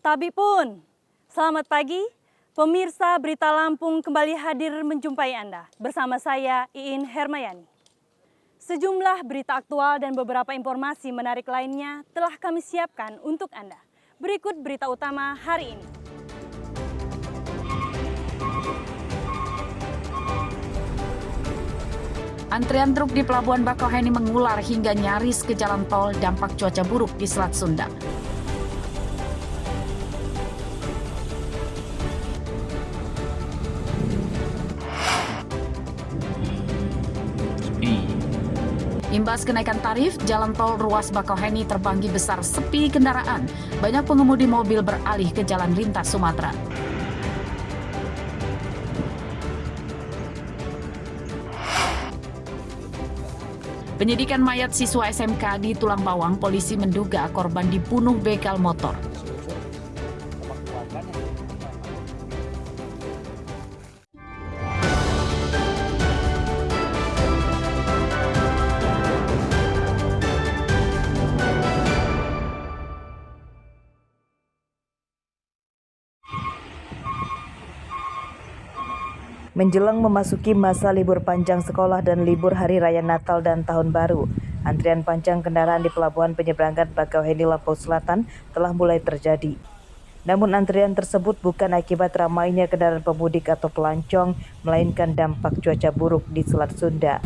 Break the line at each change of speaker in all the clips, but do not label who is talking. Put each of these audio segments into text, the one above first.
Tabi pun, selamat pagi. Pemirsa Berita Lampung kembali hadir menjumpai Anda. Bersama saya, Iin Hermayani. Sejumlah berita aktual dan beberapa informasi menarik lainnya telah kami siapkan untuk Anda. Berikut berita utama hari ini.
Antrian truk di Pelabuhan Bakauheni mengular hingga nyaris ke jalan tol dampak cuaca buruk di Selat Sunda. Imbas kenaikan tarif, jalan tol ruas Bakauheni terbanggi besar sepi kendaraan. Banyak pengemudi mobil beralih ke jalan lintas Sumatera. Penyidikan mayat siswa SMK di Tulang Bawang, polisi menduga korban dibunuh begal motor.
Menjelang memasuki masa libur panjang sekolah dan libur Hari Raya Natal dan Tahun Baru, antrian panjang kendaraan di Pelabuhan Penyeberangan Bakauheni Lampung Selatan telah mulai terjadi. Namun antrian tersebut bukan akibat ramainya kendaraan pemudik atau pelancong, melainkan dampak cuaca buruk di Selat Sunda.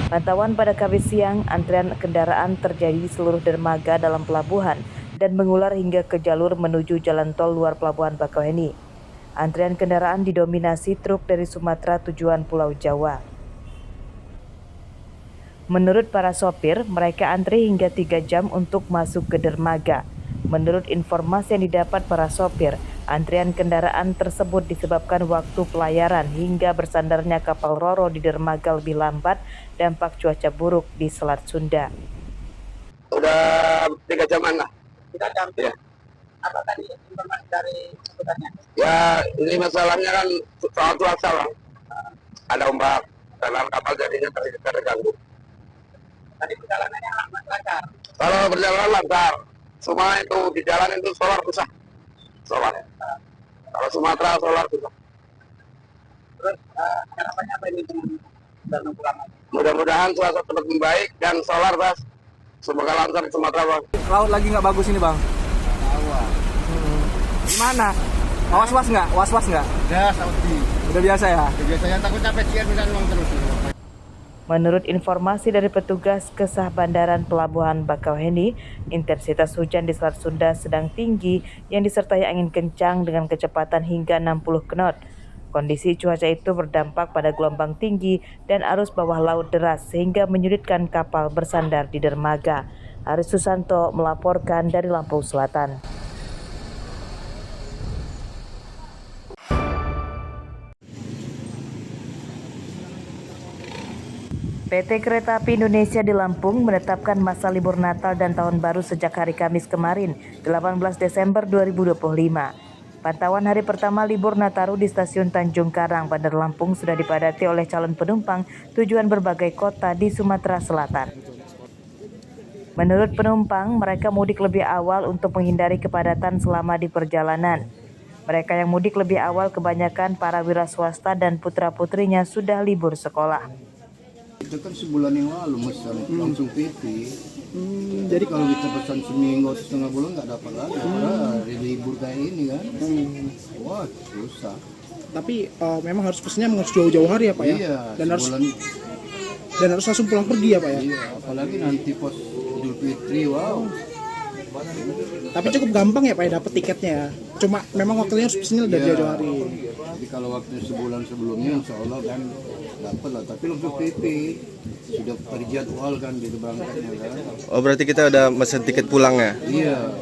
Pantauan pada Kamis siang, antrian kendaraan terjadi di seluruh dermaga dalam pelabuhan dan mengular hingga ke jalur menuju jalan tol luar Pelabuhan Bakauheni. Antrian kendaraan didominasi truk dari Sumatera tujuan Pulau Jawa. Menurut para sopir, mereka antri hingga 3 jam untuk masuk ke dermaga. Menurut informasi yang didapat para sopir, antrian kendaraan tersebut disebabkan waktu pelayaran hingga bersandarnya kapal Roro di dermaga lebih lambat, dampak cuaca buruk di Selat Sunda.
Udah 3 jaman lah.
3 jam?
Ya.
Apa tadi informasi dari sebenarnya?
Ya, ini masalahnya kan soal cuaca lah. Ada ombak, dan kapal jadinya terganggu.
Tadi perjalanannya lancar?
Kalau berjalan lancar, semua itu di jalan itu solar susah. Solar. Kalau Sumatera solar susah.
Terus harapannya apa ini dengan pulang?
Mudah-mudahan cuaca tetap membaik dan solar bas. Semoga lancar di Sumatera bang.
Laut lagi nggak bagus ini bang. Gimana? Was-was nggak?
Ya, Saudi.
Udah biasa ya?
Biasanya takut capek cian bisa uang terus.
Menurut informasi dari petugas Kesah Bandaran Pelabuhan Bakauheni, intensitas hujan di Selat Sunda sedang tinggi yang disertai angin kencang dengan kecepatan hingga 60 knot. Kondisi cuaca itu berdampak pada gelombang tinggi dan arus bawah laut deras sehingga menyulitkan kapal bersandar di dermaga. Aris Susanto melaporkan dari Lampung Selatan. PT Kereta Api Indonesia di Lampung menetapkan masa libur Natal dan Tahun Baru sejak hari Kamis kemarin, 18 Desember 2025. Pantauan hari pertama libur Nataru di Stasiun Tanjung Karang, Bandar Lampung sudah dipadati oleh calon penumpang tujuan berbagai kota di Sumatera Selatan. Menurut penumpang, mereka mudik lebih awal untuk menghindari kepadatan selama di perjalanan. Mereka yang mudik lebih awal kebanyakan para wira swasta dan putra-putrinya sudah libur sekolah.
Itu kan sebulan yang lalu pesan langsung PP. Jadi kalau kita pesan seminggu atau setengah bulan nggak dapat lagi. Karena hari libur kayak ini kan. Wah susah.
Tapi memang harus pesannya harus jauh-jauh hari ya Pak ya?
Iya,
dan harus langsung pulang pergi ya Pak ya?
Iya, apalagi nanti pos Idul Fitri, wow.
Tapi cukup gampang ya Pak ya dapat tiketnya ya? Cuma memang waktunya harus pesannya dari jauh-jauh hari.
Jadi kalau waktu sebulan sebelumnya insya Allah kan dapat lah. Tapi langsung PP sudah terjadwal kan gitu berangkatnya kan.
Oh berarti kita udah mesen tiket pulang ya?
Iya,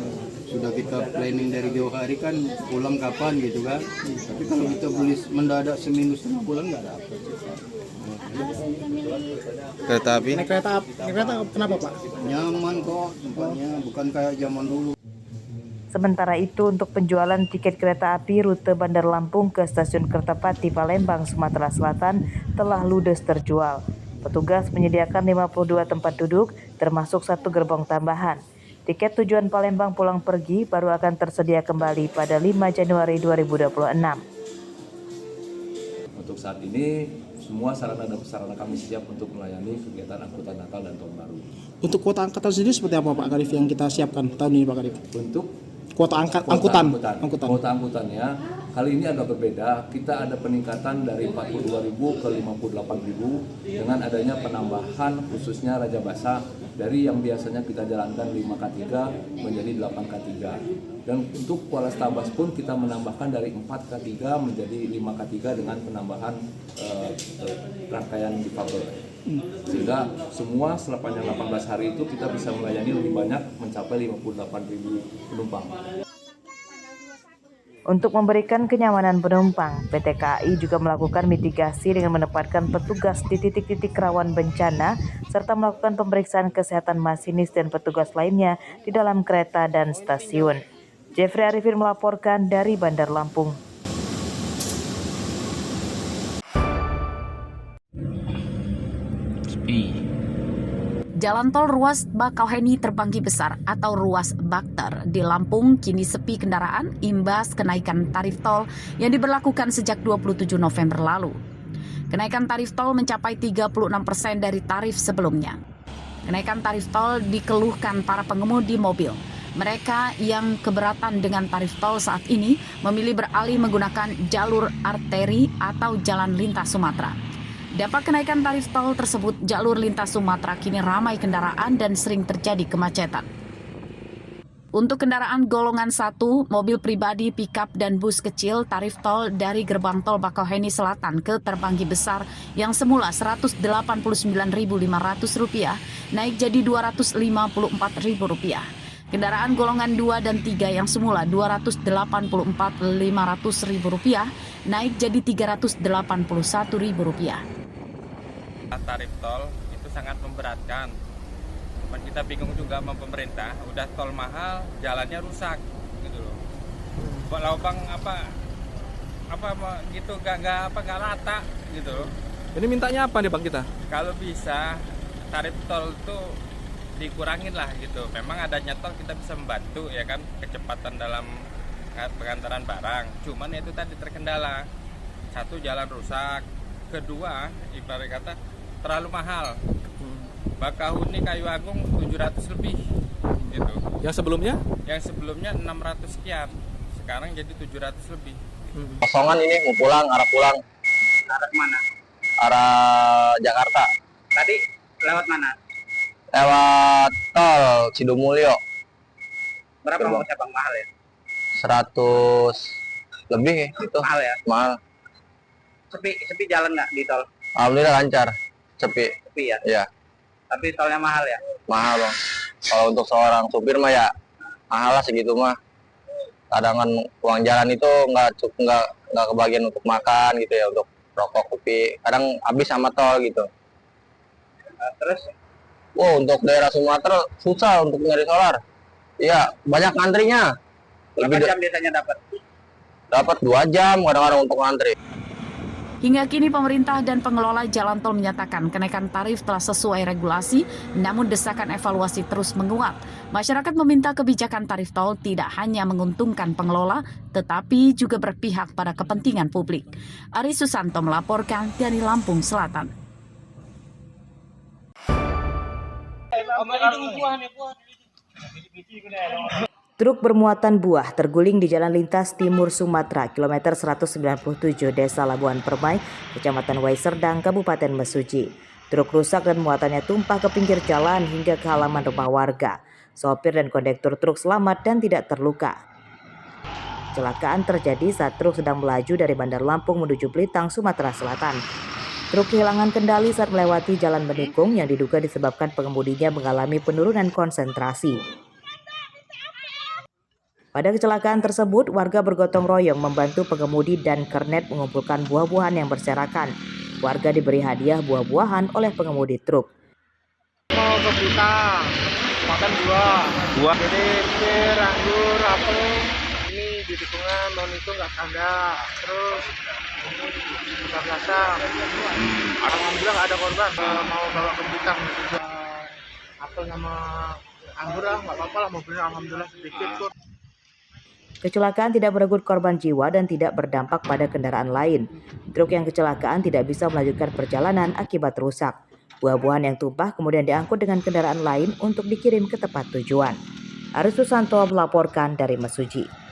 sudah kita planning dari jauh hari kan pulang kapan gitu kan. Tapi kalau kita beli mendadak seminggu setengah bulan nggak dapat.
Kereta api?
Naik kereta kenapa Pak?
Nyaman kok tempatnya, bukan kayak zaman dulu.
Sementara itu untuk penjualan tiket kereta api rute Bandar Lampung ke Stasiun Kertapati Palembang, Sumatera Selatan telah ludes terjual. Petugas menyediakan 52 tempat duduk termasuk 1 gerbong tambahan. Tiket tujuan Palembang pulang pergi baru akan tersedia kembali pada 5 Januari 2026.
Untuk saat ini, semua sarana dan prasarana kami siap untuk melayani kegiatan angkutan Natal dan Tahun Baru.
Untuk kuota angkutan sendiri seperti apa Pak Karif yang kita siapkan tahun ini Pak Karif?
Untuk
Kuota angkutan.
Kuota angkutannya kali ini agak berbeda. Kita ada peningkatan dari 42.000 ke 58.000 dengan adanya penambahan khususnya Raja Basa dari yang biasanya kita jalankan 5K3 menjadi 8K3. Dan untuk Kuala Stabas pun kita menambahkan dari 4K3 menjadi 5K3 dengan penambahan rangkaian difabel. Sehingga semua sepanjang 18 hari itu kita bisa melayani lebih banyak mencapai 58.000 penumpang.
Untuk memberikan kenyamanan penumpang, PT KAI juga melakukan mitigasi dengan menempatkan petugas di titik-titik rawan bencana serta melakukan pemeriksaan kesehatan masinis dan petugas lainnya di dalam kereta dan stasiun. Jeffrey Arifin melaporkan dari Bandar Lampung.
Jalan tol ruas Bakauheni terbanggi besar atau ruas Bakter di Lampung kini sepi kendaraan imbas kenaikan tarif tol yang diberlakukan sejak 27 November lalu. Kenaikan tarif tol mencapai 36% dari tarif sebelumnya. Kenaikan tarif tol dikeluhkan para pengemudi mobil. Mereka yang keberatan dengan tarif tol saat ini memilih beralih menggunakan jalur arteri atau jalan lintas Sumatera. Dampak kenaikan tarif tol tersebut, jalur lintas Sumatera kini ramai kendaraan dan sering terjadi kemacetan. Untuk kendaraan golongan 1, mobil pribadi, pickup, dan bus kecil, tarif tol dari gerbang tol Bakauheni Selatan ke Terbanggi Besar yang semula Rp189.500 naik jadi Rp254.000. Kendaraan golongan 2 dan 3 yang semula Rp284.500 naik jadi Rp381.000.
Tarif tol itu sangat memberatkan. Cuman kita bingung juga sama pemerintah, udah tol mahal, jalannya rusak gitu loh. Lubang apa gitu nggak rata gitu loh.
Ini mintanya apa nih Bang kita?
Kalau bisa tarif tol itu dikurangin lah gitu. Memang adanya tol kita bisa membantu ya kan kecepatan dalam pengantaran barang. Cuman itu tadi terkendala. Satu, jalan rusak. Kedua, ibarat kata terlalu mahal. Bakauheni Kayu Agung 700 lebih gitu.
Yang sebelumnya?
Yang sebelumnya 600 sekian. Sekarang jadi 700 lebih.
Kosongan ini mau pulang, arah pulang.
Arah kemana?
Arah Jakarta.
Tadi lewat mana?
Lewat tol Sidumulyo.
Berapa mau Bang, mahal ya?
100 lebih itu.
Mahal ya?
Mahal.
Sepi jalan nggak di tol?
Alhamdulillah lancar. Sepi
ya?
Iya.
Tapi tolnya mahal ya?
Mahal Bang. Kalau untuk seorang supir mah ya mahal lah segitu mah. Kadang kan uang jalan itu nggak kebagian untuk makan gitu ya, untuk rokok, kopi. Kadang habis sama tol gitu.
Terus?
Untuk daerah Sumatera susah untuk nyari solar. Iya, banyak antrinya.
Berapa jam biasanya dapat?
Dapat 2 jam kadang-kadang untuk antri.
Hingga kini pemerintah dan pengelola jalan tol menyatakan kenaikan tarif telah sesuai regulasi, namun desakan evaluasi terus menguat. Masyarakat meminta kebijakan tarif tol tidak hanya menguntungkan pengelola, tetapi juga berpihak pada kepentingan publik. Ari Susanto melaporkan dari Lampung Selatan.
Truk bermuatan buah terguling di Jalan Lintas Timur Sumatera, kilometer 197, Desa Labuan Permai, Kecamatan Waiserdang, Kabupaten Mesuji. Truk rusak dan muatannya tumpah ke pinggir jalan hingga ke halaman rumah warga. Sopir dan kondektur truk selamat dan tidak terluka. Kecelakaan terjadi saat truk sedang melaju dari Bandar Lampung menuju Pelitang, Sumatera Selatan. Truk kehilangan kendali saat melewati jalan menikung yang diduga disebabkan pengemudinya mengalami penurunan konsentrasi. Pada kecelakaan tersebut, warga bergotong royong membantu pengemudi dan kernet mengumpulkan buah-buahan yang berserakan. Warga diberi hadiah buah-buahan oleh pengemudi truk.
Mau ke Blitar, makan buah. Jadi pir, anggur, apel. Ini di tikungan tahun itu nggak ada. Terus buka-buka. Alhamdulillah nggak ada korban. Mau bawa ke Blitar juga apel sama anggur lah, nggak apa-apa lah, mobilnya alhamdulillah sedikit kok.
Kecelakaan tidak merenggut korban jiwa dan tidak berdampak pada kendaraan lain. Truk yang kecelakaan tidak bisa melanjutkan perjalanan akibat rusak. Buah-buahan yang tumpah kemudian diangkut dengan kendaraan lain untuk dikirim ke tempat tujuan. Aris Susanto melaporkan dari Mesuji.